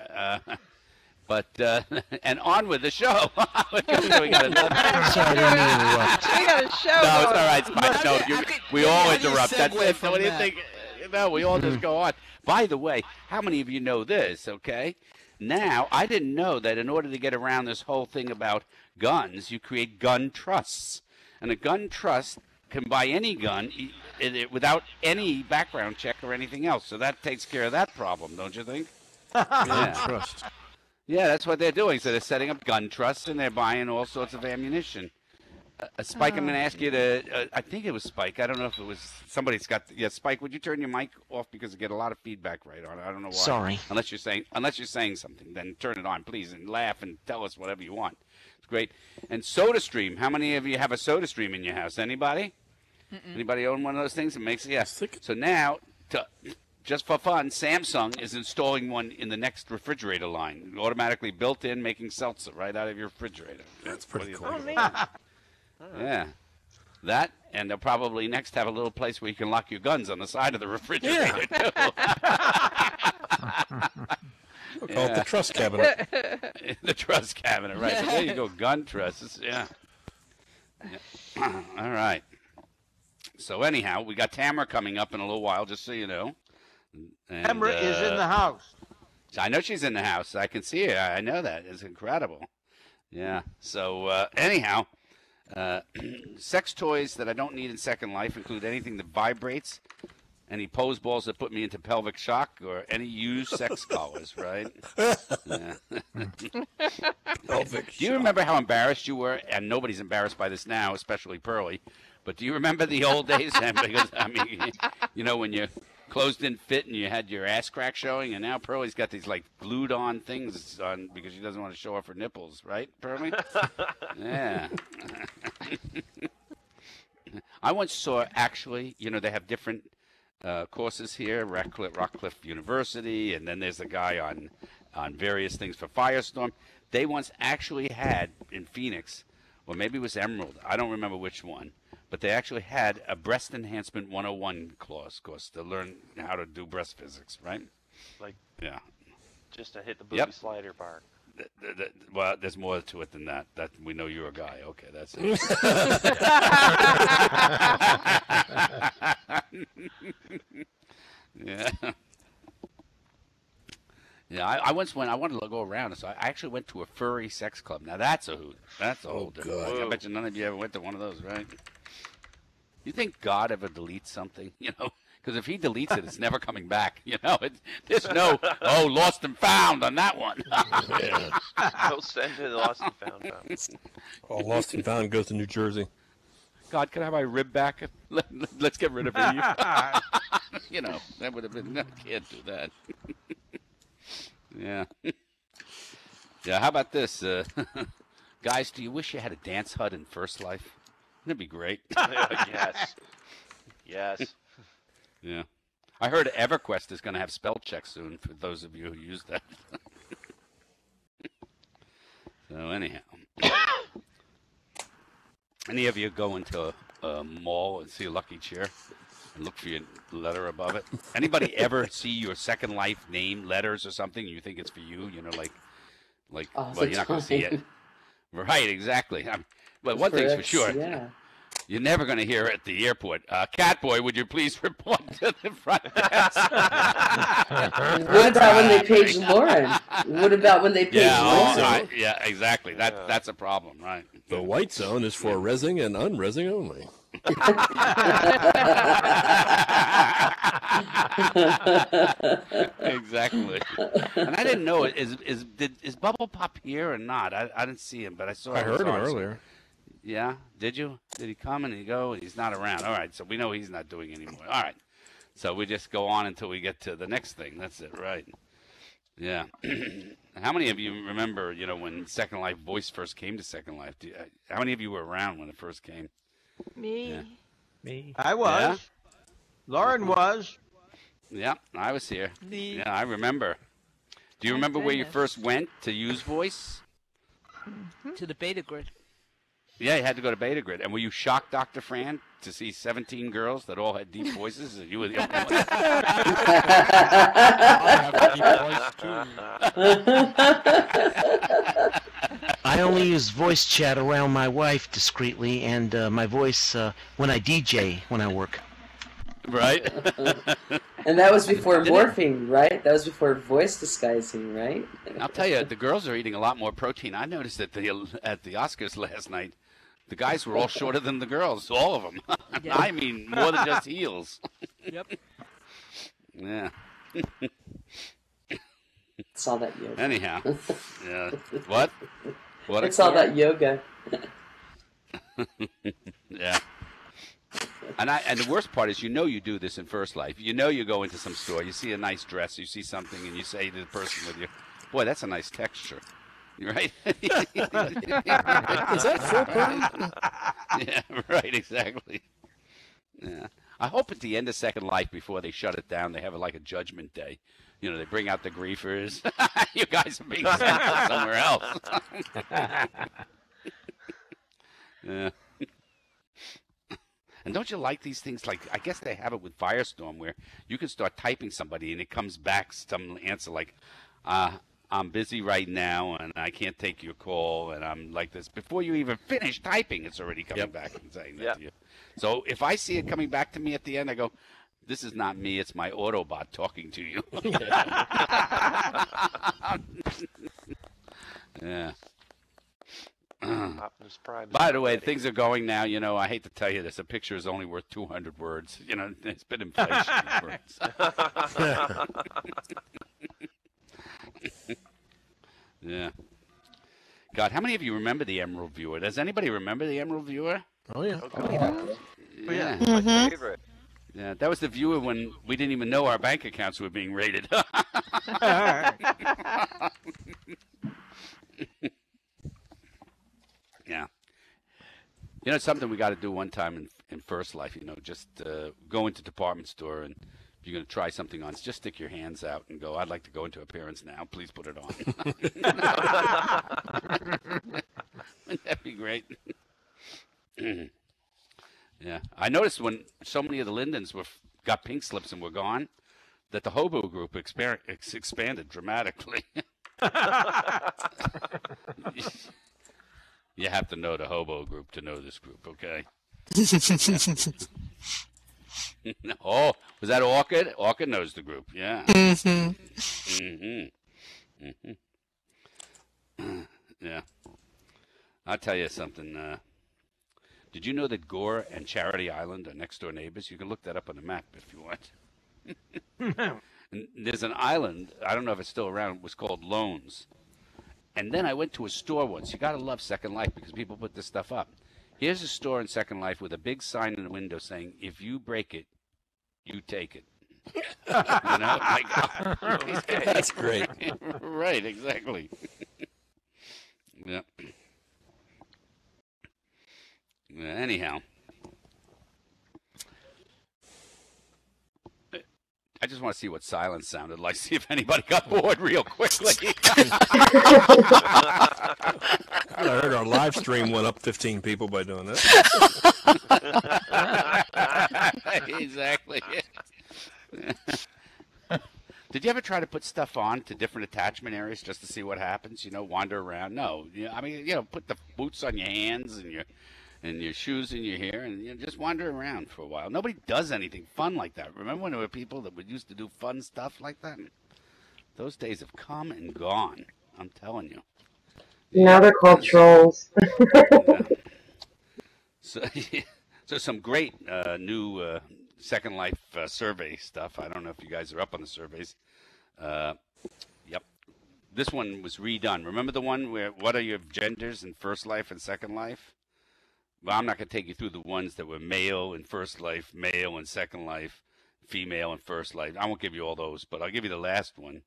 And on with the show. we got another. Sorry, I didn't mean to interrupt. We got a show No, it's going. all right, Spike. No, we all how do you interrupt. That's segue it. from What do you that? think? No, we all just go on. By the way, how many of you know this, okay? Now, I didn't know that in order to get around this whole thing about guns, you create gun trusts. And a gun trust can buy any gun without any background check or anything else. So that takes care of that problem, don't you think? Yeah. Trust. Yeah, that's what they're doing. So they're setting up gun trusts and they're buying all sorts of ammunition. Spike, I'm going to ask you to. I think it was Spike. I don't know if it was somebody's got. Yeah, Spike, would you turn your mic off because I get a lot of feedback right on it? I don't know why. Sorry. Unless you're saying something, then turn it on, please, and laugh and tell us whatever you want. It's great. And SodaStream. How many of you have a SodaStream in your house? Anybody? Anybody own one of those things? It makes So now, just for fun, Samsung is installing one in the next refrigerator line, automatically built in, making seltzer right out of your refrigerator. That's pretty cool. Oh, man. Yeah. That, and they'll probably next have a little place where you can lock your guns on the side of the refrigerator, too. We'll call it the trust cabinet. The trust cabinet, right. So there you go, gun trusses, yeah. All right. So anyhow, we got Tamara coming up in a little while, just so you know. And, Tamara is in the house. I know she's in the house. I can see her. I know that. It's incredible. Yeah. So anyhow, sex toys that I don't need in Second Life include anything that vibrates, any pose balls that put me into pelvic shock, or any used sex collars, right? Yeah. Pelvic Do you remember how embarrassed you were? And nobody's embarrassed by this now, especially Pearlie. But do you remember the old days? Because, I mean, you know, when you clothes didn't fit and you had your ass crack showing, and now Pearlie's got these like glued on things on because she doesn't want to show off her nipples, right, Pearlie? Yeah. I once saw, actually, they have different courses here, Rockcliffe University, and then there's a guy on various things for Firestorm. They once actually had in Phoenix, or maybe it was Emerald, I don't remember which one, but they actually had a breast enhancement 101 course to learn how to do breast physics, right? Like, yeah, just to hit the booby slider bar. Well, there's more to it than that. That we know you're a guy. Okay, that's it. Yeah. Yeah, I once went. I wanted to go around, so I actually went to a furry sex club. Now that's a hoot. That's a whole different thing. I bet you none of you ever went to one of those, right? You think God ever deletes something? Because if he deletes it, it's never coming back. There's no lost and found on that one. Don't send to the lost and found. All lost and found goes to New Jersey. God, can I have my rib back? Let's get rid of Eve. That would have been. No, can't do that. Yeah. Yeah. How about this, guys? Do you wish you had a dance hut in First Life? That'd be great. Yes. Yes. Yeah. I heard EverQuest is going to have spell check soon for those of you who use that. So anyhow, any of you go into a mall and see a lucky chair and look for your letter above it? Anybody ever see your Second Life name letters or something and you think it's for you? Well, you're not going to see it. Right, exactly. But one thing's for sure. Yeah. You're never going to hear at the airport, CatBoy, would you please report to the front desk? What about when they page Lauren? What about when they page Lauren? Yeah, exactly. That's a problem, right? The white zone is for resing and unresing only. Exactly. And I didn't know, is Bubblepop here or not? I didn't see him, but I saw. I heard him earlier. Yeah, did you? Did he come and he go? He's not around. All right, so we know he's not doing anymore. All right, so we just go on until we get to the next thing. That's it, right? Yeah. How many of you remember, when Second Life voice first came to Second Life? How many of you were around when it first came? Me. Yeah. Me. I was. Yeah? Lauren was. Yeah, I was here. Me. Yeah, I remember. Do you remember where you first went to use voice? To the beta grid. Yeah, you had to go to Beta Grid. And were you shocked, Dr. Fran, to see 17 girls that all had deep voices and you were the only one? I only use voice chat around my wife discreetly and my voice when I DJ when I work. Right. And that was before morphing, right? That was before voice disguising, right? I'll tell you, the girls are eating a lot more protein. I noticed at the Oscars last night, the guys were all shorter than the girls, all of them. Yeah. I mean, more than just heels. Yep. Yeah. It's all that yoga. Anyhow. Yeah. What? What? It's all that yoga. Yeah. And the worst part is, you do this in First Life. You go into some store, you see a nice dress, you see something, and you say to the person with you, boy, that's a nice texture. Right? Is that foreplay? Yeah, right, exactly. Yeah. I hope at the end of Second Life, before they shut it down, they have like a judgment day. They bring out the griefers. You guys are being sent somewhere else. Yeah. And don't you like these things? Like, I guess they have it with Firestorm, where you can start typing somebody and it comes back some answer like, I'm busy right now and I can't take your call and I'm like this. Before you even finish typing, it's already coming back and saying that to you. So if I see it coming back to me at the end, I go, this is not me, it's my Autobot talking to you. Yeah. By the way, things are going now, I hate to tell you this, a picture is only worth 200 words. It's been inflation. Words. Yeah. God, how many of you remember the Emerald Viewer? Does anybody remember the Emerald Viewer? Oh, yeah. Oh, yeah. Yeah. My favorite. Yeah, Yeah, that was the viewer when we didn't even know our bank accounts were being raided. Yeah. You know, it's something we got to do one time in First Life, you know, just go into department store, and if you're going to try something on, just stick your hands out and go, I'd like to go into appearance now. Please put it on. Wouldn't that be great? Yeah. I noticed when so many of the Lindens got pink slips and were gone, that the hobo group expanded dramatically. You have to know the hobo group to know this group, okay? Oh, was that Orchid? Orchid knows the group, yeah. Yeah. I'll tell you something. Did you know that Gore and Charity Island are next door neighbors? You can look that up on the map if you want. And there's an island, I don't know if it's still around, it was called Loans. And then I went to a store once. You got to love Second Life because people put this stuff up. Here's a store in Second Life with a big sign in the window saying, if you break it, you take it. You know? Like, that's great. Right, exactly. Yeah. Anyhow. I just want to see what silence sounded like. See if anybody got bored real quickly. I heard our live stream went up 15 people by doing that. Exactly. Did you ever try to put stuff on to different attachment areas just to see what happens? You know, wander around? No. I mean, you know, put the boots on your hands and your shoes in your hair, and you know, just wander around for a while. Nobody does anything fun like that. Remember when there were people that would used to do fun stuff like that? Those days have come and gone. I'm telling you. Now they're called trolls. So some great new Second Life survey stuff. I don't know if you guys are up on the surveys. Yep. This one was redone. Remember the one where what are your genders in First Life and Second Life? Well, I'm not going to take you through the ones that were male in First Life, male in Second Life, female in First Life. I won't give you all those, but I'll give you the last one.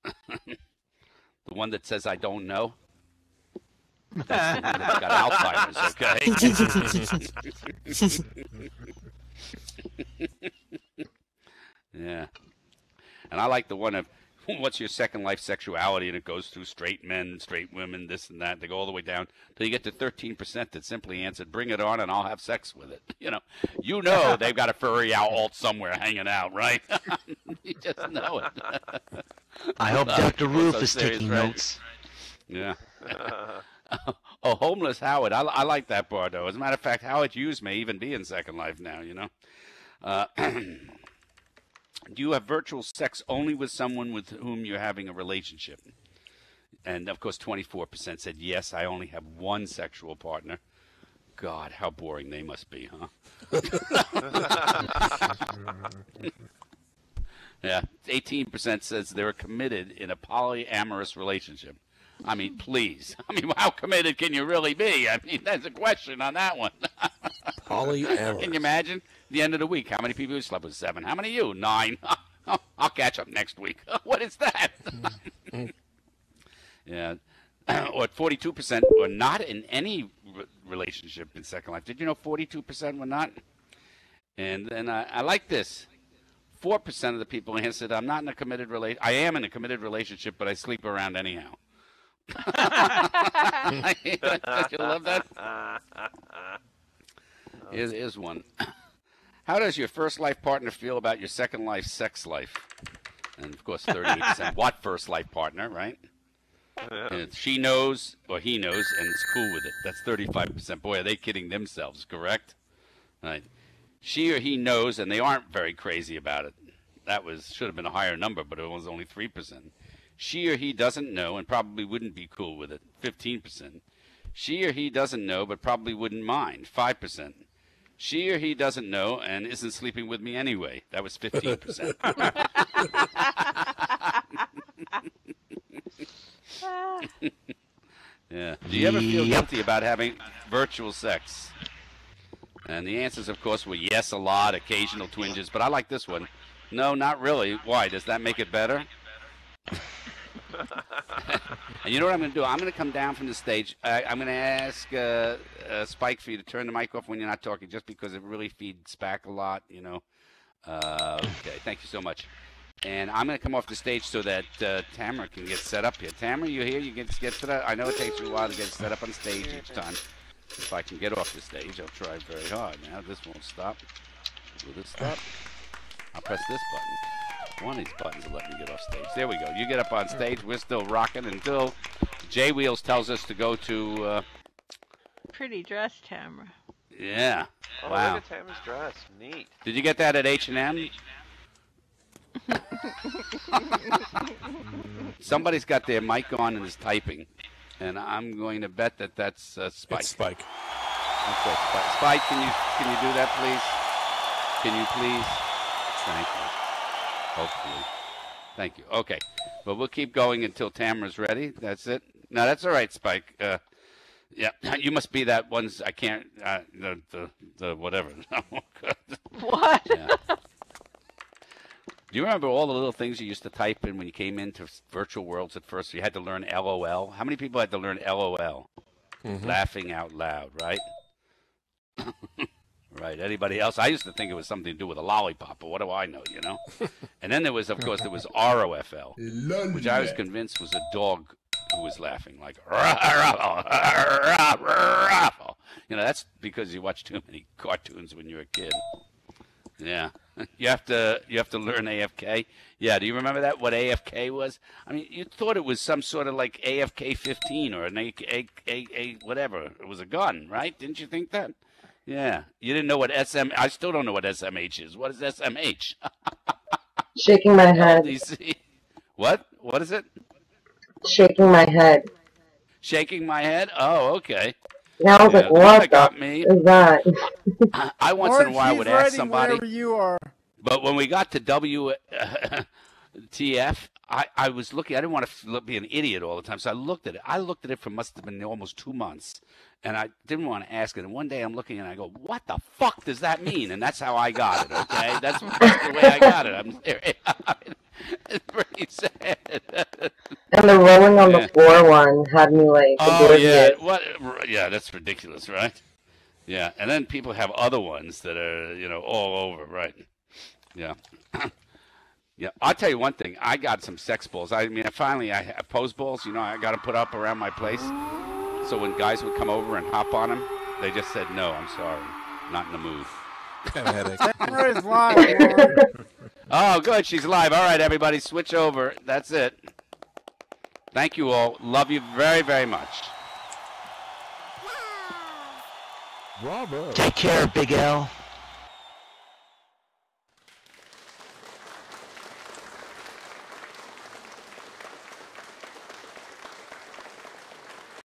The one that says I don't know. That's the one that's got Alzheimer's, okay? Yeah. And I like the one of what's your Second Life sexuality, and it goes through straight men, straight women, this and that. They go all the way down till you get to 13% that simply answered, bring it on and I'll have sex with it. You know they've got a furry alt somewhere hanging out, right? You just know it. I hope Dr. Roof is taking notes. Yeah. Oh, Homeless Howard. I like that part, though. As a matter of fact, Howard Hughes may even be in Second Life now, you know. Do you have virtual sex only with someone with whom you're having a relationship? And, of course, 24% said, yes, I only have one sexual partner. God, how boring they must be, huh? Yeah, 18% says they're committed in a polyamorous relationship. I mean, please. I mean, how committed can you really be? I mean, that's a question on that one. Polyamorous. Can you imagine? The end of the week, how many people you slept with? 7. How many you? 9. I'll catch up next week. What is that? Yeah. Or 42% were not in any relationship in Second Life. Did you know 42% were not? And then I like this. 4% of the people answered, I'm not in a committed relationship. I am in a committed relationship, but I sleep around anyhow. Don't you love that? Here's one. How does your First Life partner feel about your Second Life sex life? And, of course, 38%. What First Life partner, right? And she knows, or he knows, and it's cool with it. That's 35%. Boy, are they kidding themselves, correct? Right. She or he knows, and they aren't very crazy about it. That should have been a higher number, but it was only 3%. She or he doesn't know and probably wouldn't be cool with it, 15%. She or he doesn't know but probably wouldn't mind, 5%. She or he doesn't know and isn't sleeping with me anyway. That was 15%. Yeah. Do you ever feel guilty about having virtual sex? And the answers, of course, were yes, a lot, occasional twinges. But I like this one. No, not really. Why? Does that make it better? And you know what I'm going to do? I'm going to come down from the stage. I'm going to ask Spike for you to turn the mic off when you're not talking, just because it really feeds back a lot, you know. Okay, thank you so much. And I'm going to come off the stage so that Tamara can get set up here. Tamara, you here? You get to that? I know it takes you a while to get set up on stage each time. If I can get off the stage, I'll try very hard. Now, this won't stop. Will this stop? I'll press this button. One of these buttons will let me get off stage. There we go. You get up on stage. We're still rocking until J Wheels tells us to go to... Pretty dress, Tamara. Yeah. Oh, wow. look at Tamara's dress. Neat. Did you get that at H&M? Somebody's got their mic on and is typing. And I'm going to bet that that's Spike. It's Spike. Okay, Spike, can you do that, please? Can you please? Thank you. Hopefully. Thank you. Okay. But we'll keep going until Tamara's ready. That's it. No, that's all right, Spike. Yeah, you must be that one's. I can't. The whatever. What? Yeah. Do you remember all the little things you used to type in when you came into virtual worlds at first? You had to learn LOL. How many people had to learn LOL? Mm-hmm. Laughing out loud, right? Right. Anybody else? I used to think it was something to do with a lollipop, but what do I know, you know? And then there was, of course, ROFL, which I was convinced was a dog who was laughing, like, you know, that's because you watch too many cartoons when you're a kid. Yeah. You have to learn AFK. Yeah, do you remember that, what AFK was? I mean, you thought it was some sort of like AFK-15 or an A whatever. It was a gun, right? Didn't you think that? Yeah. You didn't know what I still don't know what SMH is. What is SMH? Shaking my head. LDC. What? What is it? Shaking my head. Shaking my head? Oh, okay. Now I was like, what the is that? I once in a while would ask somebody. Wherever you are. But when we got to WTF, I was looking. I didn't want to be an idiot all the time, so I looked at it. I looked at it for must have been almost 2 months, and I didn't want to ask it. And one day I'm looking and I go, "What the fuck does that mean?" And that's how I got it. Okay, that's the way I got it. I'm serious. It's pretty sad. And the rolling on the floor one had me like, oh yeah, what? Yeah, that's ridiculous, right? Yeah, and then people have other ones that are, you know, all over, right? Yeah. Yeah, I'll tell you one thing. I got some sex balls. I mean, I have pose balls, you know, I got to put up around my place. So when guys would come over and hop on them, they just said, no, I'm sorry, not in the mood. Sarah is live. Oh, good, she's live. All right, everybody, switch over. That's it. Thank you all. Love you very, very much. Take care, Big L.